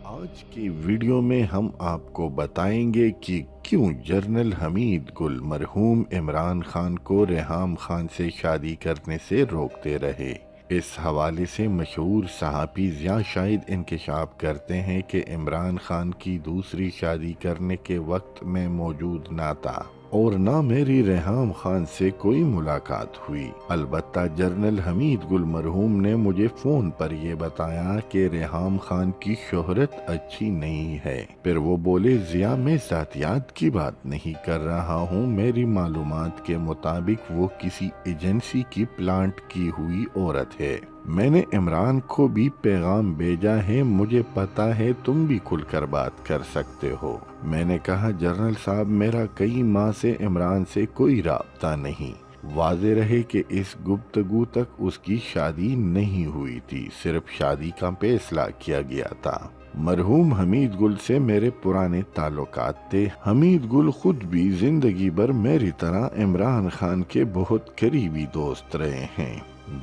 آج کی ویڈیو میں ہم آپ کو بتائیں گے کہ کیوں جنرل حمید گل مرحوم عمران خان کو ریحام خان سے شادی کرنے سے روکتے رہے۔ اس حوالے سے مشہور صحافی ضیاء شاہد انکشاف کرتے ہیں کہ عمران خان کی دوسری شادی کرنے کے وقت میں موجود نہ تھا اور نہ میری ریحام خان سے کوئی ملاقات ہوئی۔ البتہ جنرل حمید گل مرحوم نے مجھے فون پر یہ بتایا کہ ریحام خان کی شہرت اچھی نہیں ہے۔ پھر وہ بولے، ضیاء میں ذاتیات کی بات نہیں کر رہا ہوں، میری معلومات کے مطابق وہ کسی ایجنسی کی پلانٹ کی ہوئی عورت ہے۔ میں نے عمران کو بھی پیغام بھیجا ہے، مجھے پتا ہے تم بھی کھل کر بات کر سکتے ہو۔ میں نے کہا، جنرل صاحب میرا کئی ماہ سے عمران سے کوئی رابطہ نہیں۔ واضح رہے کہ اس گفتگو تک اس کی شادی نہیں ہوئی تھی، صرف شادی کا فیصلہ کیا گیا تھا۔ مرحوم حمید گل سے میرے پرانے تعلقات تھے۔ حمید گل خود بھی زندگی بھر میری طرح عمران خان کے بہت قریبی دوست رہے ہیں۔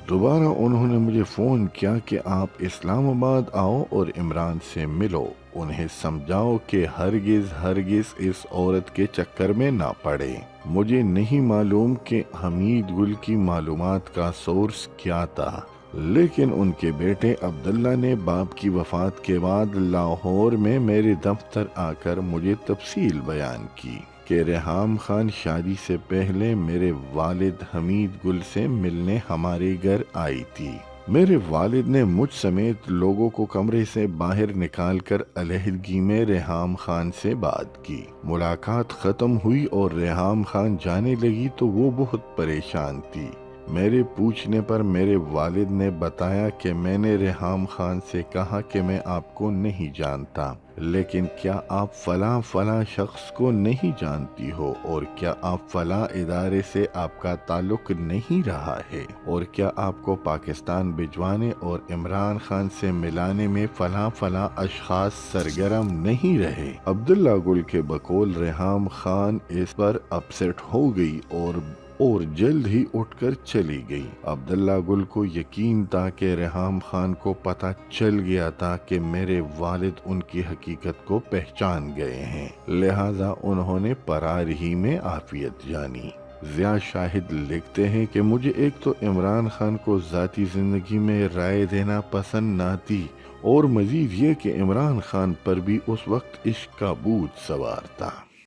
دوبارہ انہوں نے مجھے فون کیا کہ آپ اسلام آباد آؤ اور عمران سے ملو، انہیں سمجھاؤ کہ ہرگز اس عورت کے چکر میں نہ پڑے۔ مجھے نہیں معلوم کہ حمید گل کی معلومات کا سورس کیا تھا، لیکن ان کے بیٹے عبداللہ نے باپ کی وفات کے بعد لاہور میں میرے دفتر آ کر مجھے تفصیل بیان کی کہ ریحام خان شادی سے پہلے میرے والد حمید گل سے ملنے ہمارے گھر آئی تھی۔ میرے والد نے مجھ سمیت لوگوں کو کمرے سے باہر نکال کر علیحدگی میں ریحام خان سے بات کی۔ ملاقات ختم ہوئی اور ریحام خان جانے لگی تو وہ بہت پریشان تھی۔ میرے پوچھنے پر میرے والد نے بتایا کہ میں نے ریحام خان سے کہا کہ میں آپ کو نہیں جانتا، لیکن کیا آپ فلاں شخص کو نہیں جانتی ہو، اور کیا آپ فلاں ادارے سے آپ کا تعلق نہیں رہا ہے، اور کیا آپ کو پاکستان بھجوانے اور عمران خان سے ملانے میں فلاں اشخاص سرگرم نہیں رہے۔ عبداللہ گل کے بقول ریحام خان اس پر اپسیٹ ہو گئی اور جلد ہی اٹھ کر چلی گئی۔ عبداللہ گل کو یقین تھا کہ ریحام خان کو پتہ چل گیا تھا کہ میرے والد ان کی حقیقت کو پہچان گئے ہیں، لہٰذا انہوں نے فرار ہی میں عافیت جانی۔ ضیاء شاہد لکھتے ہیں کہ مجھے ایک تو عمران خان کو ذاتی زندگی میں رائے دینا پسند نہ تھی، اور مزید یہ کہ عمران خان پر بھی اس وقت عشق کا بھوت سوار تھا۔